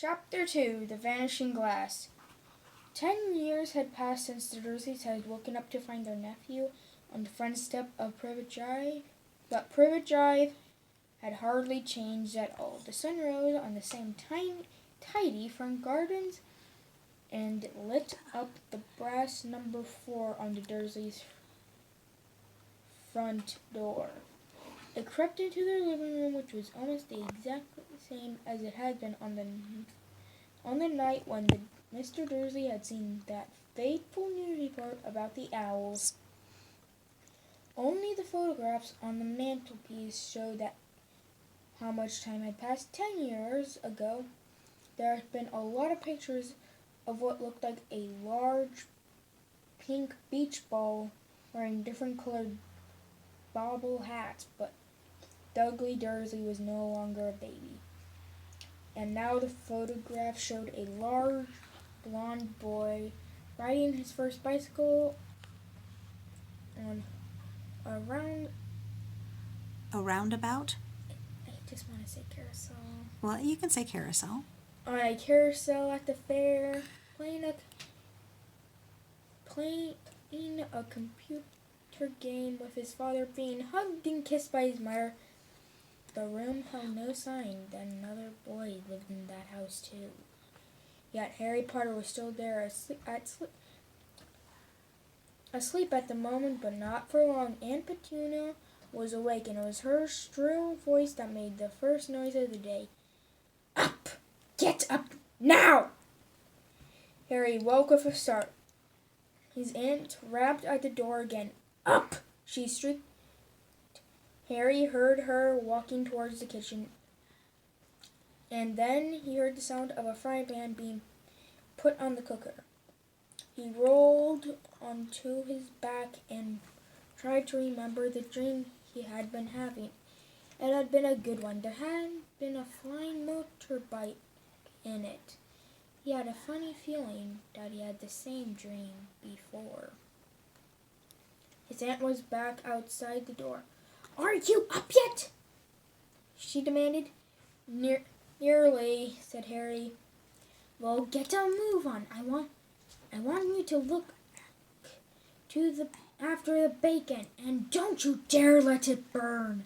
Chapter 2 The Vanishing Glass 10 years had passed since the Dursleys had woken up to find their nephew on the front step of Privet Drive, but Privet Drive had hardly changed at all. The sun rose on the same tidy front gardens and lit up the brass number 4 on the Dursleys' front door. It crept into their living room, which was almost the exact same as it had been on the night when Mr. Dursley had seen that fateful news report about the owls. Only the photographs on the mantelpiece showed that how much time had passed. 10 years ago, there had been a lot of pictures of what looked like a large pink beach ball wearing different colored bobble hats, but Dudley Dursley was no longer a baby. And now the photograph showed a large blond boy riding his first bicycle on a roundabout? I just want to say carousel. Well, you can say carousel. On a carousel at the fair, playing a computer game with his father, being hugged and kissed by his mother. The room held no sign that another boy lived in that house too. Yet Harry Potter was still there, asleep at the moment, but not for long. Aunt Petunia was awake, and it was her shrill voice that made the first noise of the day. Up! Get up now! Harry woke with a start. His aunt rapped at the door again. Up! She shrieked. Harry heard her walking towards the kitchen, and then he heard the sound of a frying pan being put on the cooker. He rolled onto his back and tried to remember the dream he had been having. It had been a good one. There had been a flying motorbike in it. He had a funny feeling that he had the same dream before. His aunt was back outside the door. Are you up yet? She demanded. Nearly, said Harry. Well, get a move on. I want you to look after the bacon, and don't you dare let it burn.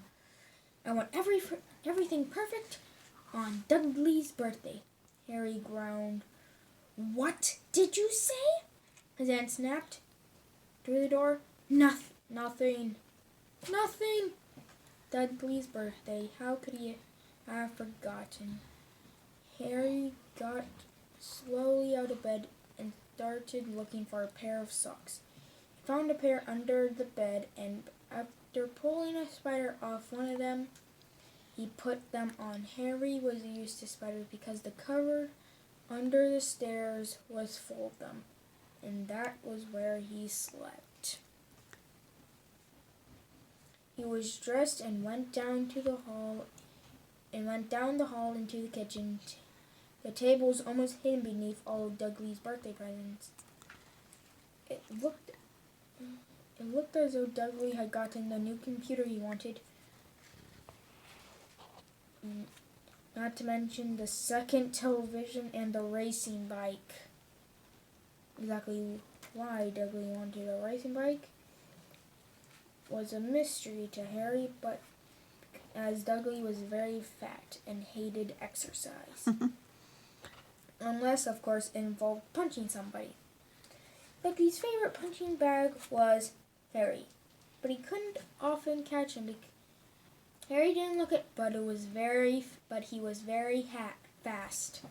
I want everything perfect on Dudley's birthday. Harry groaned. What did you say? His aunt snapped through the door. Nothing. Dudley's birthday. How could he have forgotten? Harry got slowly out of bed and started looking for a pair of socks. He found a pair under the bed, and after pulling a spider off one of them, he put them on. Harry was used to spiders because the cupboard under the stairs was full of them, and that was where he slept. He was dressed and went down the hall into the kitchen. The table was almost hidden beneath all of Dudley's birthday presents. It looked as though Dudley had gotten the new computer he wanted. Not to mention the second television and the racing bike. Exactly why Dudley wanted a racing bike was a mystery to Harry, but as Dudley was very fat and hated exercise. Unless, of course, it involved punching somebody. Dudley's favorite punching bag was Harry, but he couldn't often catch him. Harry didn't look it, but he was very fast.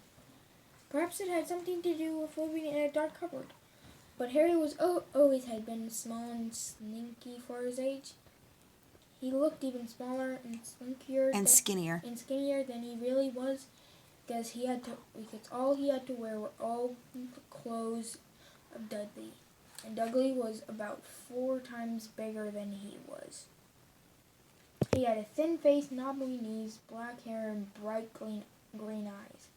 Perhaps it had something to do with living in a dark cupboard. But Harry was always had been small and slinky for his age. He looked even smaller and Skinnier than he really was, because all he had to wear were all the clothes of Dudley, and Dudley was about 4 times bigger than he was. He had a thin face, knobbly knees, black hair, and bright green eyes.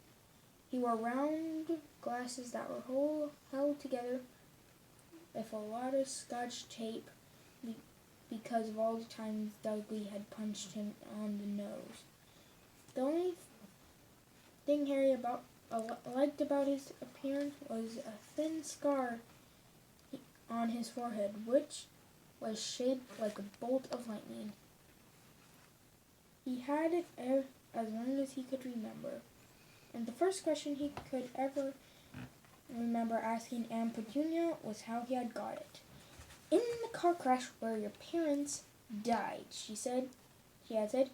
He wore round glasses that were held together with a lot of Scotch tape because of all the times Dudley had punched him on the nose. The only thing liked about his appearance was a thin scar on his forehead, which was shaped like a bolt of lightning. He had it as long as he could remember, and the first question he could ever remember asking Aunt Petunia was how he had got it. "In the car crash where your parents died," she had said.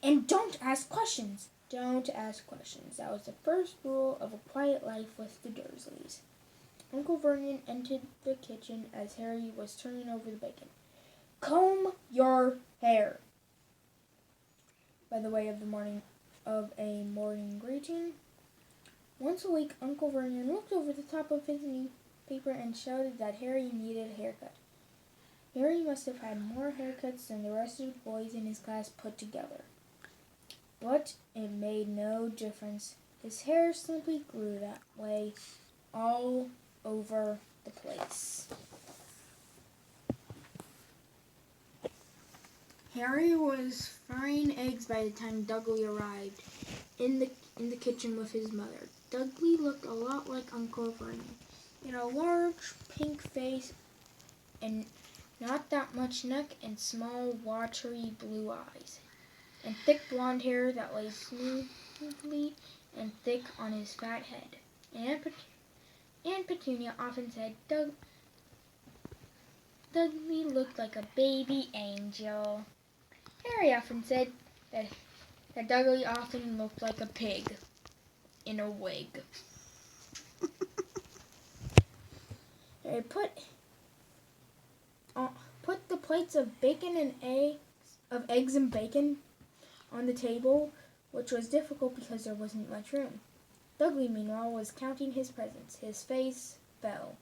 "And don't ask questions. Don't ask questions." That was the first rule of a quiet life with the Dursleys. Uncle Vernon entered the kitchen as Harry was turning over the bacon. "Comb your hair," by the way of a morning greeting. Once a week, Uncle Vernon looked over the top of his newspaper and shouted that Harry needed a haircut. Harry must have had more haircuts than the rest of the boys in his class put together. But it made no difference. His hair simply grew that way all over the place. Harry was frying eggs by the time Dudley arrived in the kitchen with his mother. Dudley looked a lot like Uncle Vernon. He had a large pink face and not that much neck and small watery blue eyes, and thick blonde hair that lay smoothly and thick on his fat head. And Aunt Petunia often said Dudley looked like a baby angel. Harry often said that Dudley often looked like a pig in a wig. Harry put the plates of eggs and bacon on the table, which was difficult because there wasn't much room. Dudley, meanwhile, was counting his presents. His face fell.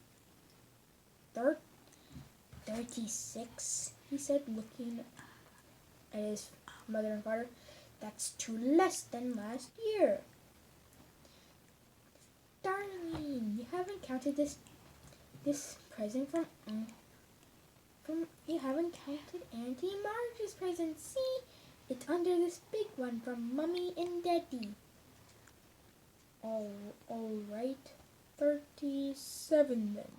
36, he said, looking at his mother and father. "That's 2 less than last year." "Darling, you haven't counted this present from you haven't counted Auntie Marge's present. See, it's under this big one from Mummy and Daddy." All right, 37 then,"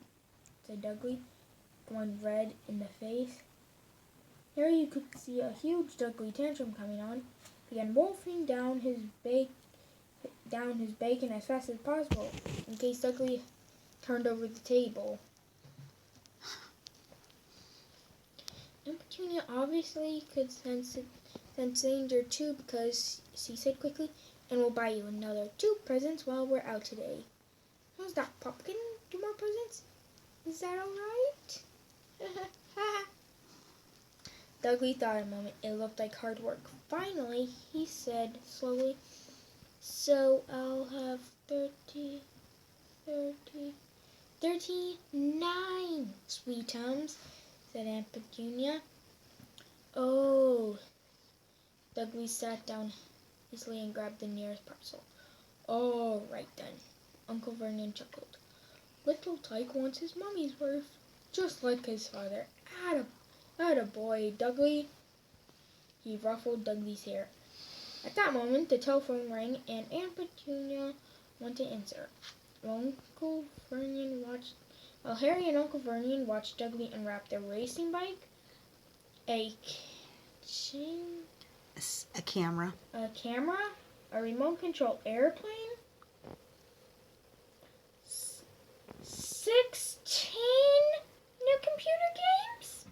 said Dudley, going red in the face. Harry, you could see a huge Dudley tantrum coming on, began wolfing down his bacon as fast as possible, in case Dudley turned over the table. Aunt Petunia obviously could sense danger too, because she said quickly, "And we'll buy you another 2 presents while we're out today." "How's that, Pumpkin? 2 more presents? Is that all right?" Dudley thought a moment. It looked like hard work. Finally, he said slowly, "So I'll have 39 sweetums," said Aunt Petunia. "Oh." Dudley sat down easily and grabbed the nearest parcel. "All right then." Uncle Vernon chuckled. "Little Tyke wants his mummy's worth, just like his father. Atta boy, Dudley." He ruffled Dudley's hair. At that moment, the telephone rang, and Aunt Petunia went to answer. While Harry and Uncle Vernon watched Dudley unwrap the racing bike, a camera, a remote control airplane, 16 new computer games,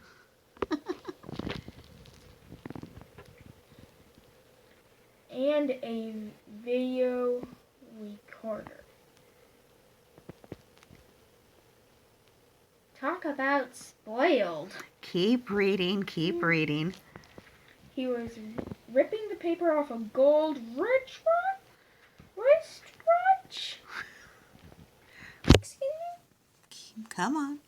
and a video recorder. Talk about spoiled. Keep reading. He was ripping the paper off a gold wristwatch. Excuse me? Come on.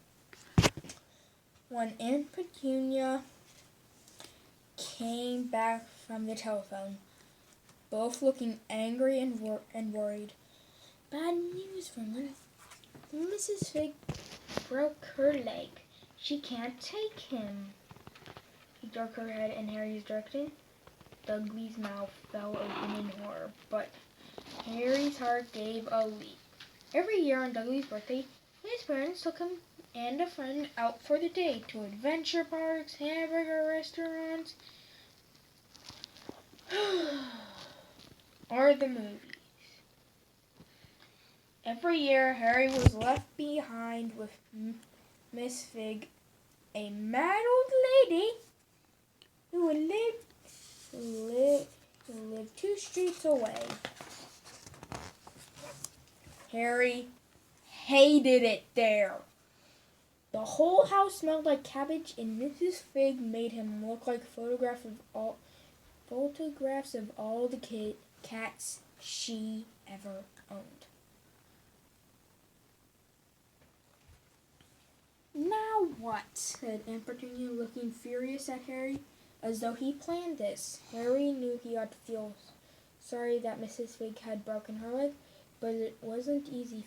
When Aunt Petunia came back from the telephone, both looking angry and worried. "Bad news for me. Mrs. Fig broke her leg. She can't take him." She jerked her head in Harry's direction. Dudley's mouth fell open in horror, but Harry's heart gave a leap. Every year on Dudley's birthday, his parents took him and a friend out for the day to adventure parks, hamburger restaurants, or the movies. Every year, Harry was left behind with Miss Fig, a mad old lady who lived 2 streets away. Harry hated it there. The whole house smelled like cabbage, and Mrs. Fig made him look like photographs of all the cats she ever owned. Now what? Said Aunt Petunia, looking furious at Harry, as though he planned this. Harry knew he ought to feel sorry that Mrs. Fig had broken her leg, but it wasn't easy,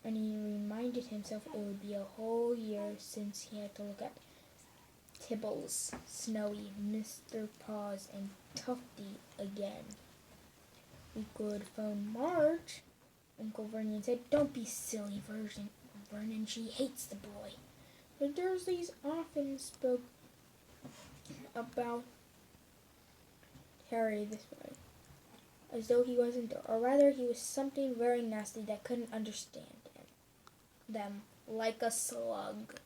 and he reminded himself it would be a whole year since he had to look at Tibbles, Snowy, Mr. Paws, and Tufty again. We could phone Marge, Uncle Vernon said. Don't be silly, Vernon. She hates the boy. The Dursleys often spoke about Harry this way, as though he wasn't, or rather he was something very nasty that couldn't understand them, like a slug.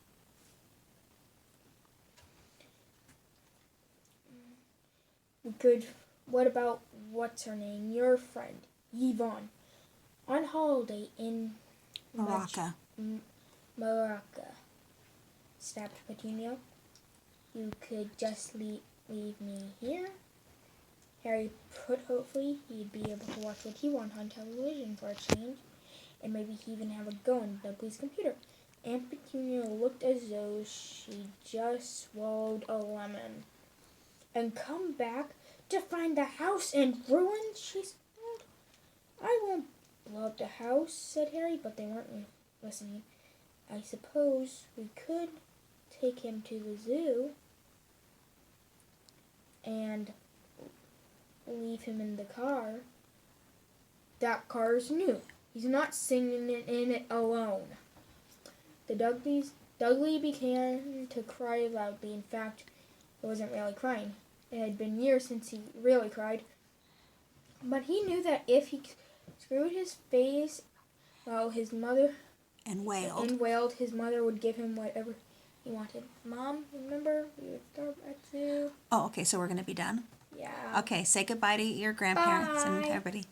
What about, what's her name, your friend, Yvonne, on holiday in Morocco. Morocco, snapped Petunia. You could just leave me here. Harry put hopefully he'd be able to watch what he wanted on television for a change, and maybe even have a go in Dudley's computer. Aunt Petunia looked as though she just swallowed a lemon. And come back to find the house in ruins, she said. I won't blow up the house, said Harry, but they weren't listening. I suppose we could take him to the zoo and leave him in the car. That car's new. He's not singing in it alone. The Dudley began to cry loudly. In fact, it wasn't really crying. It had been years since he really cried. But he knew that if he screwed his face while his mother wailed, his mother would give him whatever he wanted. Mom, remember we would start at zoo? Oh, okay, so we're going to be done? Yeah. Okay, say goodbye to your grandparents and everybody.